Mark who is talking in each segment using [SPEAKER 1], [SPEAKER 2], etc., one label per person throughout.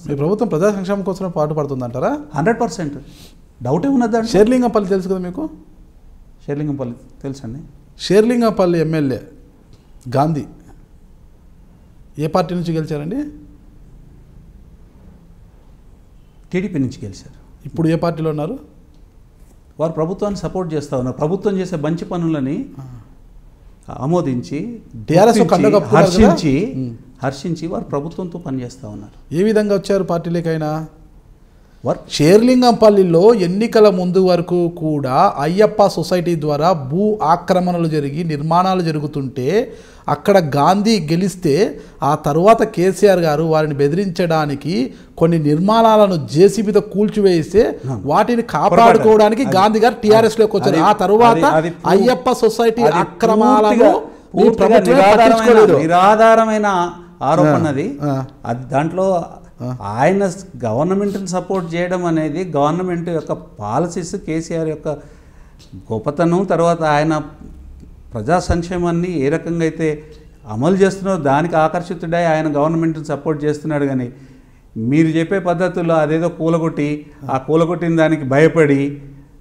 [SPEAKER 1] మీ ప్రభుత్వం ప్రజా సంక్షేమం కోసమే పాటుపడుతుందంటారా?
[SPEAKER 2] 100% డౌటే ఉన్నది.
[SPEAKER 1] షేర్లింగంపల్లి తెలుసు కదా మీకు?
[SPEAKER 2] షేర్లింగంపల్లి తెలుసండి.
[SPEAKER 1] షేర్లింగంపల్లి ఎమ్మెల్యే గాంధీ ఏ పార్టీ నుంచి గెలిచారండి?
[SPEAKER 2] టీడీపీ నుంచి గెలిచారు.
[SPEAKER 1] ఇప్పుడు ఏ పార్టీలో ఉన్నారు?
[SPEAKER 2] వారు ప్రభుత్వాన్ని సపోర్ట్ చేస్తూ ఉన్నారు. ప్రభుత్వం చేసే మంచి పనులని ఆమోదించి హర్షించి వారు ప్రభుత్వంతో పనిచేస్తూ ఉన్నారు.
[SPEAKER 1] ఏ విధంగా వచ్చారు పార్టీలేకైనా? షేర్లింగంపల్లిలో ఎన్నికల ముందు వరకు కూడా అయ్యప్ప సొసైటీ ద్వారా భూ ఆక్రమణలు జరిగి నిర్మాణాలు జరుగుతుంటే అక్కడ గాంధీ గెలిస్తే ఆ తరువాత కేసీఆర్ గారు వారిని బెదిరించడానికి కొన్ని నిర్మాణాలను జేసీబీతో కూల్చివేస్తే వాటిని కాపాడుకోవడానికి గాంధీ గారు టీఆర్ఎస్లోకి వచ్చారు. ఆ తరువాత అయ్యప్ప సొసైటీ అక్రమాలను
[SPEAKER 2] నిరాధారమైన ఆరోపణది. దాంట్లో ఆయన గవర్నమెంట్ని సపోర్ట్ చేయడం అనేది గవర్నమెంట్ యొక్క పాలసీస్, కేసీఆర్ యొక్క గొప్పతనం, తర్వాత ఆయన ప్రజా సంక్షేమాన్ని ఏ రకంగా అయితే అమలు చేస్తున్నారో దానికి ఆకర్షితుడై ఆయన గవర్నమెంట్ని సపోర్ట్ చేస్తున్నాడు. కానీ మీరు చెప్పే పద్ధతుల్లో అదేదో కూలగొట్టి ఆ కూలగొట్టిన దానికి భయపడి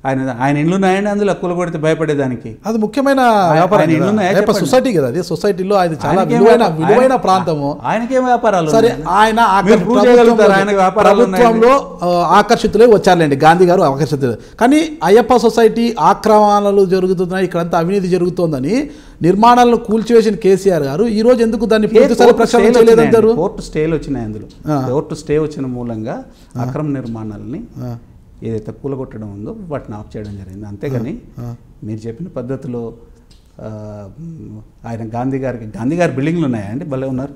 [SPEAKER 2] ఆయన ఇల్లు ఉన్నాయండి, అందులో కూలగొడితే భయపడేదానికి
[SPEAKER 1] అది ముఖ్యమైన సొసైటీ కదా. అది సొసైటీలో అది చాలా విలువైన ప్రాంతము.
[SPEAKER 2] ఆయనకేం వ్యాపారాలు?
[SPEAKER 1] సరే, ఆయన ప్రభుత్వంలో ఆకర్షితులే వచ్చారులేండి, గాంధీ గారు ఆకర్షితులు. కానీ అయ్యప్ప సొసైటీ ఆక్రమణలు జరుగుతున్నాయి, ఇక్కడంతా అవినీతి జరుగుతోందని నిర్మాణాలను కూల్చివేసిన కేసీఆర్ గారు ఈ రోజు ఎందుకు దాన్ని పూర్తిసారి ప్రక్షాళన చేయలేదంటారు?
[SPEAKER 2] కోర్టు స్టేలు వచ్చినాయి, అందులో కోర్టు స్టే వచ్చిన మూలంగా అక్రమ నిర్మాణాలని ఏదైతే కూలగొట్టడం ఉందో వాటిని ఆఫ్ చేయడం జరిగింది. అంతేగాని మీరు చెప్పిన పద్ధతిలో ఆయన గాంధీ గారి బిల్డింగ్లు ఉన్నాయండి, భలే ఉన్నారు.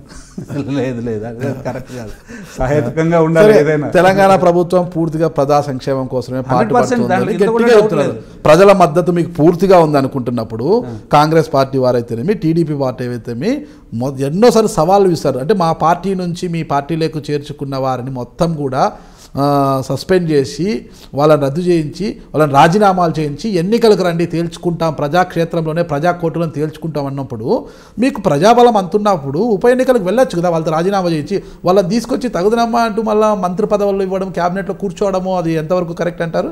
[SPEAKER 2] లేదు అది కరెక్ట్ కాదు, సహేతుకంగా ఉండాలి. ఏదైనా
[SPEAKER 1] తెలంగాణ ప్రభుత్వం పూర్తిగా ప్రజా సంక్షేమం కోసమే పాటుపడుతుంది. ప్రజల మద్దతు మీకు పూర్తిగా ఉందనుకుంటున్నప్పుడు కాంగ్రెస్ పార్టీ వారైతేనేమి, టీడీపీ పార్టీ అయితేనేమి ఎన్నోసార్లు సవాళ్ళు ఇస్తారు. అంటే మా పార్టీ నుంచి మీ పార్టీలోకి చేర్చుకున్న వారిని మొత్తం కూడా సస్పెండ్ చేసి వాళ్ళని రద్దు చేయించి వాళ్ళని రాజీనామాలు చేయించి ఎన్నికలకు రండి తేల్చుకుంటాం, ప్రజాక్షేత్రంలోనే ప్రజా కోర్టులను తేల్చుకుంటాం అన్నప్పుడు మీకు ప్రజాబలం అంటున్నప్పుడు ఉప ఎన్నికలకు వెళ్ళొచ్చు కదా. వాళ్ళతో రాజీనామా చేయించి వాళ్ళని తీసుకొచ్చి తగుదనమ్మా అంటూ మళ్ళీ మంత్రి పదవులు ఇవ్వడం, క్యాబినెట్లో కూర్చోవడము అది ఎంతవరకు కరెక్ట్ అంటారు?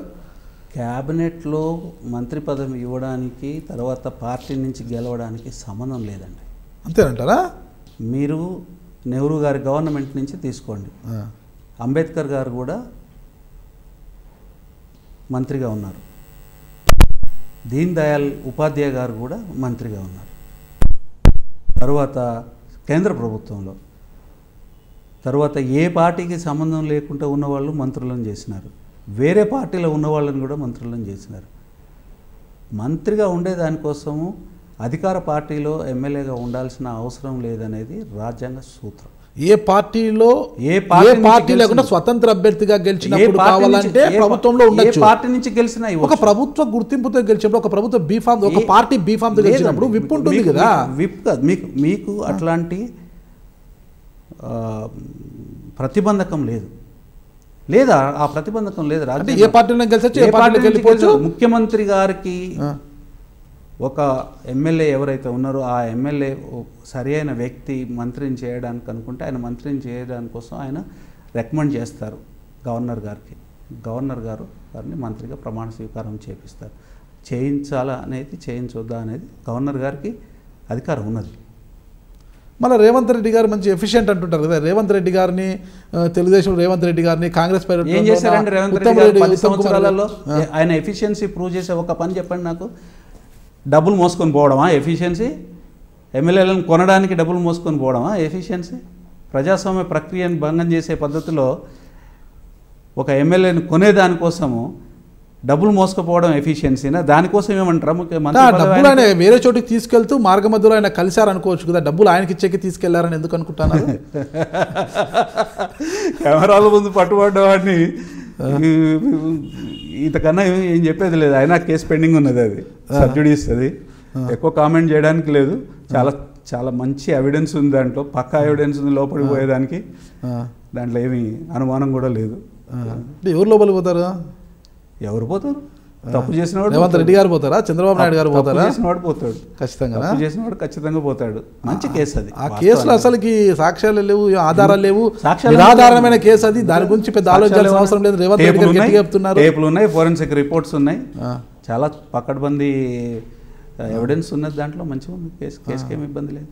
[SPEAKER 2] క్యాబినెట్లో మంత్రి పదవి ఇవ్వడానికి తర్వాత పార్టీ నుంచి గెలవడానికి సంబంధం లేదండి.
[SPEAKER 1] అంతేనంటారా?
[SPEAKER 2] మీరు నెహ్రూ గారి గవర్నమెంట్ నుంచి తీసుకోండి, అంబేద్కర్ గారు కూడా మంత్రిగా ఉన్నారు, దీన్ దయాళ్ ఉపాధ్యాయ గారు కూడా మంత్రిగా ఉన్నారు. తర్వాత కేంద్ర ప్రభుత్వంలో తర్వాత ఏ పార్టీకి సంబంధం లేకుండా ఉన్నవాళ్ళు మంత్రులను చేసినారు, వేరే పార్టీలో ఉన్న వాళ్ళని కూడా మంత్రులను చేసినారు. మంత్రిగా ఉండేదానికోసము అధికార పార్టీలో ఎమ్మెల్యేగా ఉండాల్సిన అవసరం లేదనేది రాజ్యాంగ సూత్రం.
[SPEAKER 1] ఏ పార్టీ లేకుండా స్వతంత్ర అభ్యర్థిగా గెలిచినప్పుడు కావాలంటే ప్రభుత్వంలో ఉండొచ్చు.
[SPEAKER 2] పార్టీ నుంచి గెలిచిన
[SPEAKER 1] ఒక ప్రభుత్వ గుర్తింపుతో గెలిచినప్పుడు, ఒక ప్రభుత్వ బీఫామ్, ఒక పార్టీ బీఫామ్ తో గెలిచినప్పుడు విప్ ఉంటుంది కదా.
[SPEAKER 2] విప్ కాదు, మీకు అట్లాంటి ప్రతిబంధకం లేదు, లేదా ఆ ప్రతిబంధకం లేదు.
[SPEAKER 1] ఏ పార్టీలో గెలిచొచ్చు, ఏ పార్టీలోకి వెళ్ళిపోవచ్చు.
[SPEAKER 2] ముఖ్యమంత్రి గారికి ఒక ఎమ్మెల్యే ఎవరైతే ఉన్నారో ఆ ఎమ్మెల్యే సరి అయిన వ్యక్తి మంత్రిని చేయడానికి అనుకుంటే ఆయన మంత్రిని చేయడానికి కోసం ఆయన రికమెండ్ చేస్తారు గవర్నర్ గారికి. గవర్నర్ గారు వారిని మంత్రిగా ప్రమాణ స్వీకారం చేపిస్తారు. చేయించాలా అనేది చేయించొద్దా అనేది గవర్నర్ గారికి అధికారం ఉన్నది.
[SPEAKER 1] మళ్ళీ రేవంత్ రెడ్డి గారు మంచి ఎఫిషియెంట్ అంటుంటారు కదా. రేవంత్ రెడ్డి గారిని, తెలుగుదేశం రేవంత్ రెడ్డి గారిని, కాంగ్రెస్
[SPEAKER 2] ఏం చేశారంటే రేవంత్ రెడ్డి గారు 10 సంవత్సరాలలో ఆయన ఎఫిషియన్సీ ప్రూవ్ చేసే ఒక పని చెప్పండి నాకు. డబ్బులు మోసుకొని పోవడమా ఎఫిషియన్సీ? ఎమ్మెల్యేలను కొనడానికి డబ్బులు మోసుకొని పోవడమా ఎఫిషియన్సీ? ప్రజాస్వామ్య ప్రక్రియను భంగం చేసే పద్ధతిలో ఒక ఎమ్మెల్యేని కొనేదానికోసము డబ్బులు మోసుకుపోవడం ఎఫిషియన్సీనా? దానికోసం ఏమంటారా ముఖ్యమంత్రి?
[SPEAKER 1] డబ్బులు ఆయన వేరే చోటికి తీసుకెళ్తూ మార్గ మధ్యలో ఆయన కలిశారు అనుకోవచ్చు కదా. డబ్బులు ఆయనకి ఇచ్చేకి తీసుకెళ్లారని ఎందుకు అనుకుంటాను?
[SPEAKER 2] కెమెరాల ముందు పట్టుబడ్డవాడిని ఇంతకన్నా ఏం చెప్పేది లేదు. అయినా కేసు పెండింగ్ ఉన్నది, అది సబ్జుడీస్, అది ఎక్కువ కామెంట్ చేయడానికి లేదు. చాలా చాలా మంచి ఎవిడెన్స్ ఉంది దాంట్లో, పక్కా ఎవిడెన్స్ ఉంది లోపలికి పోయేదానికి. దాంట్లో ఏమీ అనుమానం కూడా లేదు.
[SPEAKER 1] ఎవరు లోపలికి పోతారు?
[SPEAKER 2] ఎవరు పోతారు? తప్పు చేసినవాడు
[SPEAKER 1] రేవంత్ రెడ్డి గారు పోతారా, చంద్రబాబు నాయుడు గారు పోతారా?
[SPEAKER 2] చేసినవాడు పోతాడు,
[SPEAKER 1] ఖచ్చితంగా
[SPEAKER 2] తప్పు చేసినవాడు ఖచ్చితంగా పోతాడు. మంచి కేసు అది.
[SPEAKER 1] ఆ కేసులో అసలుకి సాక్ష్యాలు లేవు, ఆధారాలు లేవు,
[SPEAKER 2] సాక్ష్యాలు
[SPEAKER 1] నిరాధారమైన కేసు అది. దాని గురించి పెద్ద ఆలోచించాల్సిన అవసరం లేదు. రేవంత్ రెడ్డి గారు గట్టిగా చెప్తున్నారు.
[SPEAKER 2] టేపులు ఉన్నాయి, ఫోరెన్సిక్ రిపోర్ట్స్ ఉన్నాయి, చాలా పకడ్బందీ ఎవిడెన్స్ ఉన్నది దాంట్లో. మంచిగా ఉంది కేసు, కేసుకి ఏమి ఇబ్బంది లేదు.